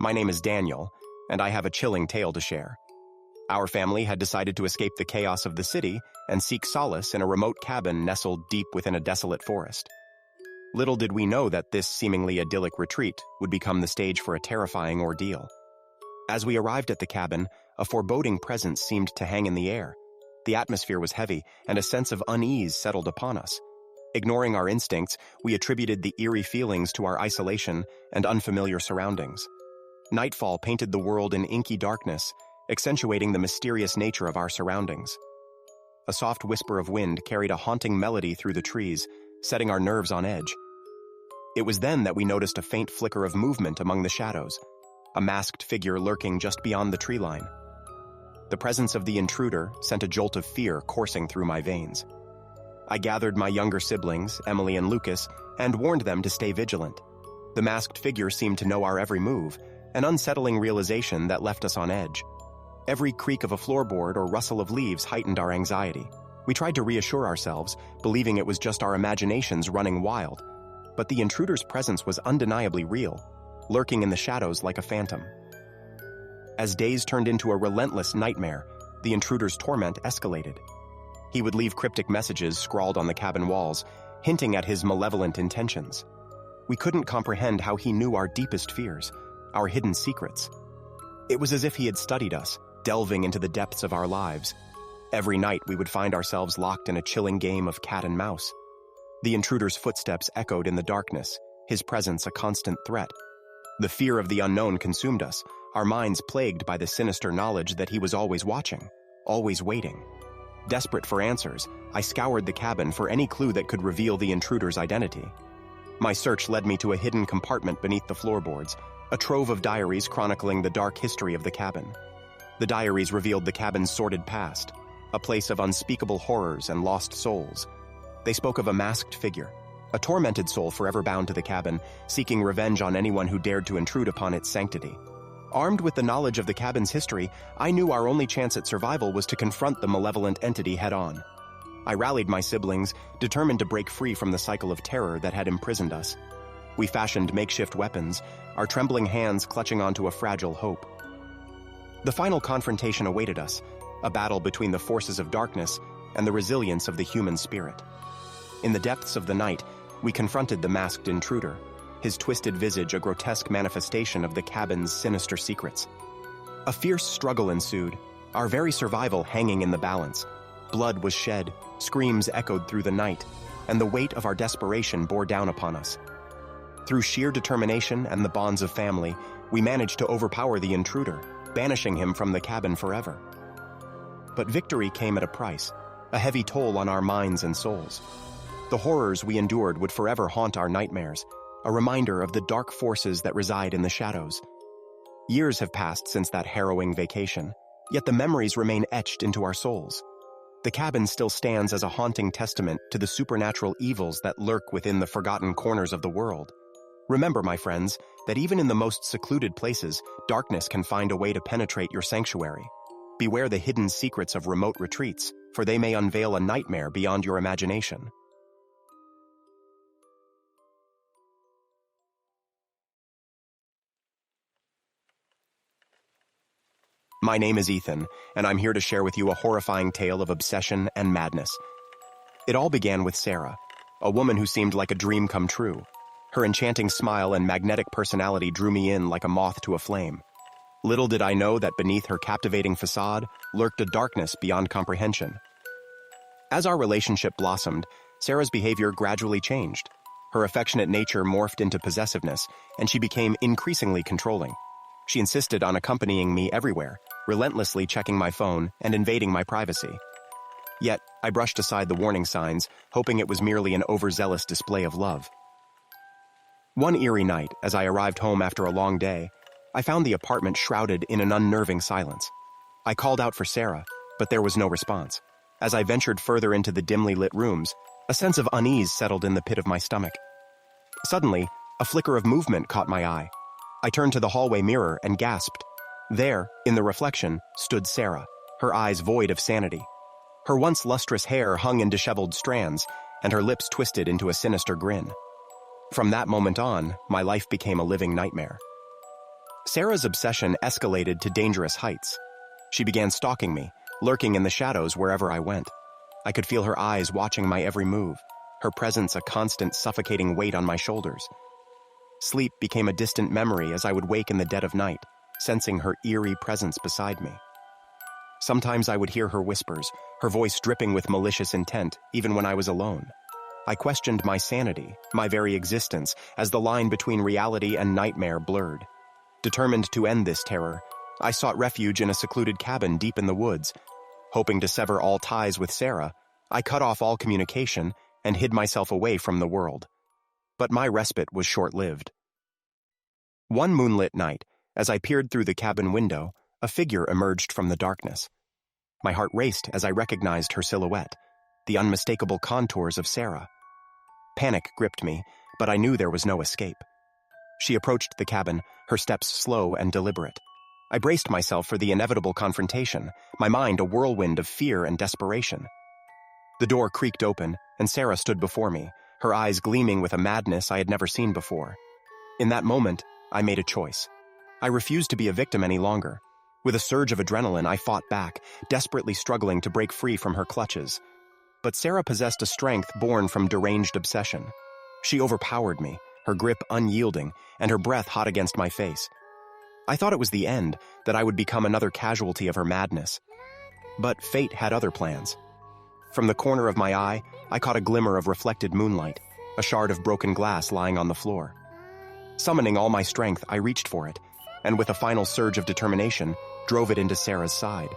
My name is Daniel, and I have a chilling tale to share. Our family had decided to escape the chaos of the city and seek solace in a remote cabin nestled deep within a desolate forest. Little did we know that this seemingly idyllic retreat would become the stage for a terrifying ordeal. As we arrived at the cabin, a foreboding presence seemed to hang in the air. The atmosphere was heavy, and a sense of unease settled upon us. Ignoring our instincts, we attributed the eerie feelings to our isolation and unfamiliar surroundings. Nightfall painted the world in inky darkness, accentuating the mysterious nature of our surroundings. A soft whisper of wind carried a haunting melody through the trees, setting our nerves on edge. It was then that we noticed a faint flicker of movement among the shadows, a masked figure lurking just beyond the tree line. The presence of the intruder sent a jolt of fear coursing through my veins. I gathered my younger siblings, Emily and Lucas, and warned them to stay vigilant. The masked figure seemed to know our every move, an unsettling realization that left us on edge. Every creak of a floorboard or rustle of leaves heightened our anxiety. We tried to reassure ourselves, believing it was just our imaginations running wild. But the intruder's presence was undeniably real, lurking in the shadows like a phantom. As days turned into a relentless nightmare, the intruder's torment escalated. He would leave cryptic messages scrawled on the cabin walls, hinting at his malevolent intentions. We couldn't comprehend how he knew our deepest fears, our hidden secrets. It was as if he had studied us, delving into the depths of our lives. Every night we would find ourselves locked in a chilling game of cat and mouse. The intruder's footsteps echoed in the darkness, his presence a constant threat. The fear of the unknown consumed us, our minds plagued by the sinister knowledge that he was always watching, always waiting. Desperate for answers, I scoured the cabin for any clue that could reveal the intruder's identity. My search led me to a hidden compartment beneath the floorboards, a trove of diaries chronicling the dark history of the cabin. The diaries revealed the cabin's sordid past, a place of unspeakable horrors and lost souls. They spoke of a masked figure, a tormented soul forever bound to the cabin, seeking revenge on anyone who dared to intrude upon its sanctity. Armed with the knowledge of the cabin's history, I knew our only chance at survival was to confront the malevolent entity head-on. I rallied my siblings, determined to break free from the cycle of terror that had imprisoned us. We fashioned makeshift weapons, our trembling hands clutching onto a fragile hope. The final confrontation awaited us, a battle between the forces of darkness and the resilience of the human spirit. In the depths of the night, we confronted the masked intruder, his twisted visage a grotesque manifestation of the cabin's sinister secrets. A fierce struggle ensued, our very survival hanging in the balance. Blood was shed, screams echoed through the night, and the weight of our desperation bore down upon us. Through sheer determination and the bonds of family, we managed to overpower the intruder, banishing him from the cabin forever. But victory came at a price, a heavy toll on our minds and souls. The horrors we endured would forever haunt our nightmares, a reminder of the dark forces that reside in the shadows. Years have passed since that harrowing vacation, yet the memories remain etched into our souls. The cabin still stands as a haunting testament to the supernatural evils that lurk within the forgotten corners of the world. Remember, my friends, that even in the most secluded places, darkness can find a way to penetrate your sanctuary. Beware the hidden secrets of remote retreats, for they may unveil a nightmare beyond your imagination. My name is Ethan, and I'm here to share with you a horrifying tale of obsession and madness. It all began with Sarah, a woman who seemed like a dream come true. Her enchanting smile and magnetic personality drew me in like a moth to a flame. Little did I know that beneath her captivating facade lurked a darkness beyond comprehension. As our relationship blossomed, Sarah's behavior gradually changed. Her affectionate nature morphed into possessiveness, and she became increasingly controlling. She insisted on accompanying me everywhere, relentlessly checking my phone and invading my privacy. Yet, I brushed aside the warning signs, hoping it was merely an overzealous display of love. One eerie night, as I arrived home after a long day, I found the apartment shrouded in an unnerving silence. I called out for Sarah, but there was no response. As I ventured further into the dimly lit rooms, a sense of unease settled in the pit of my stomach. Suddenly, a flicker of movement caught my eye. I turned to the hallway mirror and gasped. There, in the reflection, stood Sarah, her eyes void of sanity. Her once lustrous hair hung in disheveled strands, and her lips twisted into a sinister grin. From that moment on, my life became a living nightmare. Sarah's obsession escalated to dangerous heights. She began stalking me, lurking in the shadows wherever I went. I could feel her eyes watching my every move, her presence a constant suffocating weight on my shoulders. Sleep became a distant memory as I would wake in the dead of night, sensing her eerie presence beside me. Sometimes I would hear her whispers, her voice dripping with malicious intent, even when I was alone. I questioned my sanity, my very existence, as the line between reality and nightmare blurred. Determined to end this terror, I sought refuge in a secluded cabin deep in the woods. Hoping to sever all ties with Sarah, I cut off all communication and hid myself away from the world. But my respite was short-lived. One moonlit night, as I peered through the cabin window, a figure emerged from the darkness. My heart raced as I recognized her silhouette, the unmistakable contours of Sarah. Panic gripped me, but I knew there was no escape. She approached the cabin, her steps slow and deliberate. I braced myself for the inevitable confrontation, my mind a whirlwind of fear and desperation. The door creaked open, and Sarah stood before me, her eyes gleaming with a madness I had never seen before. In that moment, I made a choice. I refused to be a victim any longer. With a surge of adrenaline, I fought back, desperately struggling to break free from her clutches. But Sarah possessed a strength born from deranged obsession. She overpowered me, her grip unyielding, and her breath hot against my face. I thought it was the end, that I would become another casualty of her madness. But fate had other plans. From the corner of my eye, I caught a glimmer of reflected moonlight, a shard of broken glass lying on the floor. Summoning all my strength, I reached for it, and with a final surge of determination, drove it into Sarah's side.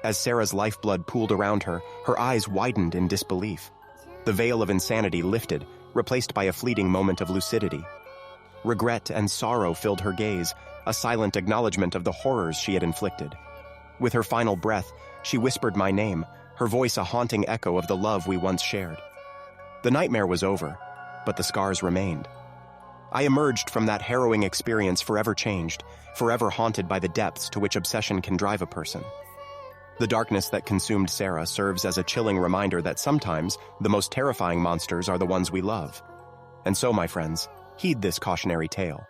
As Sarah's lifeblood pooled around her, her eyes widened in disbelief. The veil of insanity lifted, replaced by a fleeting moment of lucidity. Regret and sorrow filled her gaze, a silent acknowledgement of the horrors she had inflicted. With her final breath, she whispered my name, her voice a haunting echo of the love we once shared. The nightmare was over, but the scars remained. I emerged from that harrowing experience forever changed, forever haunted by the depths to which obsession can drive a person. The darkness that consumed Sarah serves as a chilling reminder that sometimes the most terrifying monsters are the ones we love. And so, my friends, heed this cautionary tale.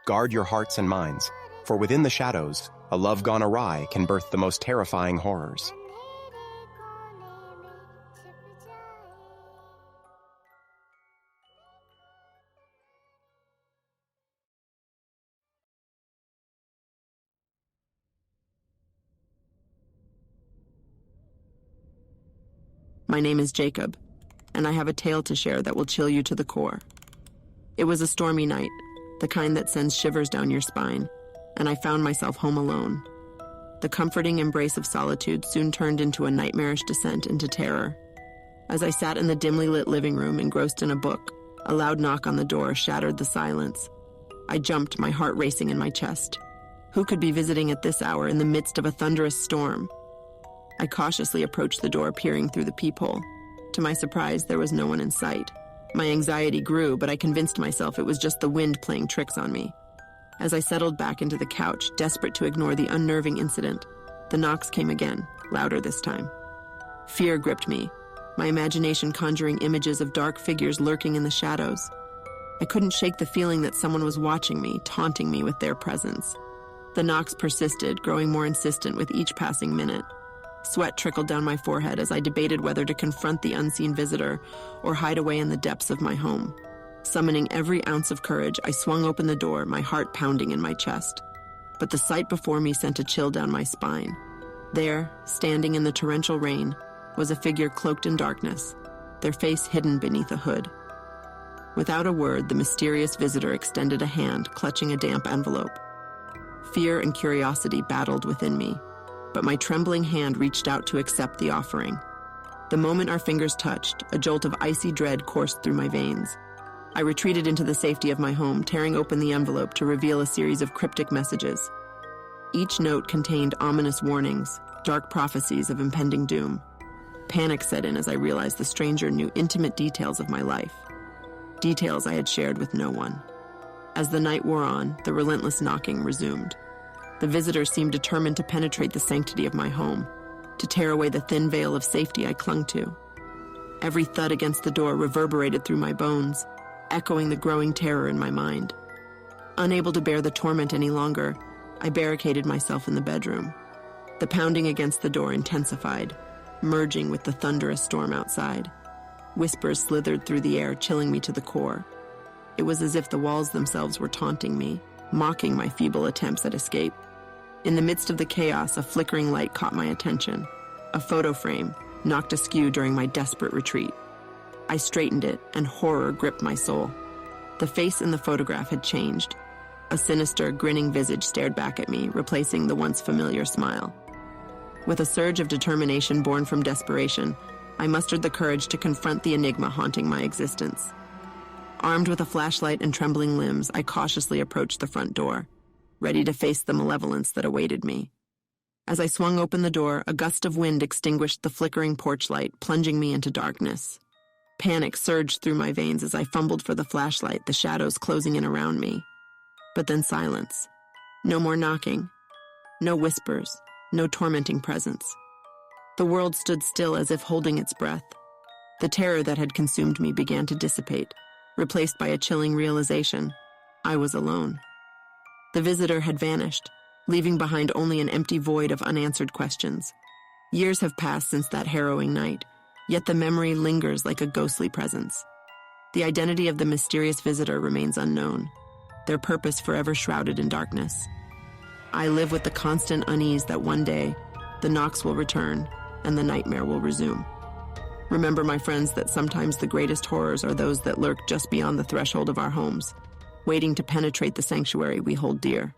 Guard your hearts and minds, for within the shadows, a love gone awry can birth the most terrifying horrors. My name is Jacob, and I have a tale to share that will chill you to the core. It was a stormy night, the kind that sends shivers down your spine, and I found myself home alone. The comforting embrace of solitude soon turned into a nightmarish descent into terror. As I sat in the dimly lit living room engrossed in a book, a loud knock on the door shattered the silence. I jumped, my heart racing in my chest. Who could be visiting at this hour in the midst of a thunderous storm? I cautiously approached the door, peering through the peephole. To my surprise, there was no one in sight. My anxiety grew, but I convinced myself it was just the wind playing tricks on me. As I settled back into the couch, desperate to ignore the unnerving incident, the knocks came again, louder this time. Fear gripped me, my imagination conjuring images of dark figures lurking in the shadows. I couldn't shake the feeling that someone was watching me, taunting me with their presence. The knocks persisted, growing more insistent with each passing minute. Sweat trickled down my forehead as I debated whether to confront the unseen visitor or hide away in the depths of my home. Summoning every ounce of courage, I swung open the door, my heart pounding in my chest. But the sight before me sent a chill down my spine. There, standing in the torrential rain, was a figure cloaked in darkness, their face hidden beneath a hood. Without a word, the mysterious visitor extended a hand, clutching a damp envelope. Fear and curiosity battled within me, but my trembling hand reached out to accept the offering. The moment our fingers touched, a jolt of icy dread coursed through my veins. I retreated into the safety of my home, tearing open the envelope to reveal a series of cryptic messages. Each note contained ominous warnings, dark prophecies of impending doom. Panic set in as I realized the stranger knew intimate details of my life, details I had shared with no one. As the night wore on, the relentless knocking resumed. The visitor seemed determined to penetrate the sanctity of my home, to tear away the thin veil of safety I clung to. Every thud against the door reverberated through my bones, echoing the growing terror in my mind. Unable to bear the torment any longer, I barricaded myself in the bedroom. The pounding against the door intensified, merging with the thunderous storm outside. Whispers slithered through the air, chilling me to the core. It was as if the walls themselves were taunting me, mocking my feeble attempts at escape. In the midst of the chaos, a flickering light caught my attention. A photo frame, knocked askew during my desperate retreat. I straightened it, and horror gripped my soul. The face in the photograph had changed. A sinister, grinning visage stared back at me, replacing the once familiar smile. With a surge of determination born from desperation, I mustered the courage to confront the enigma haunting my existence. Armed with a flashlight and trembling limbs, I cautiously approached the front door, ready to face the malevolence that awaited me. As I swung open the door, a gust of wind extinguished the flickering porch light, plunging me into darkness. Panic surged through my veins as I fumbled for the flashlight, the shadows closing in around me. But then silence. No more knocking. No whispers. No tormenting presence. The world stood still as if holding its breath. The terror that had consumed me began to dissipate, replaced by a chilling realization. I was alone. The visitor had vanished, leaving behind only an empty void of unanswered questions. Years have passed since that harrowing night, yet the memory lingers like a ghostly presence. The identity of the mysterious visitor remains unknown, their purpose forever shrouded in darkness. I live with the constant unease that one day, the knocks will return and the nightmare will resume. Remember, my friends, that sometimes the greatest horrors are those that lurk just beyond the threshold of our homes, waiting to penetrate the sanctuary we hold dear.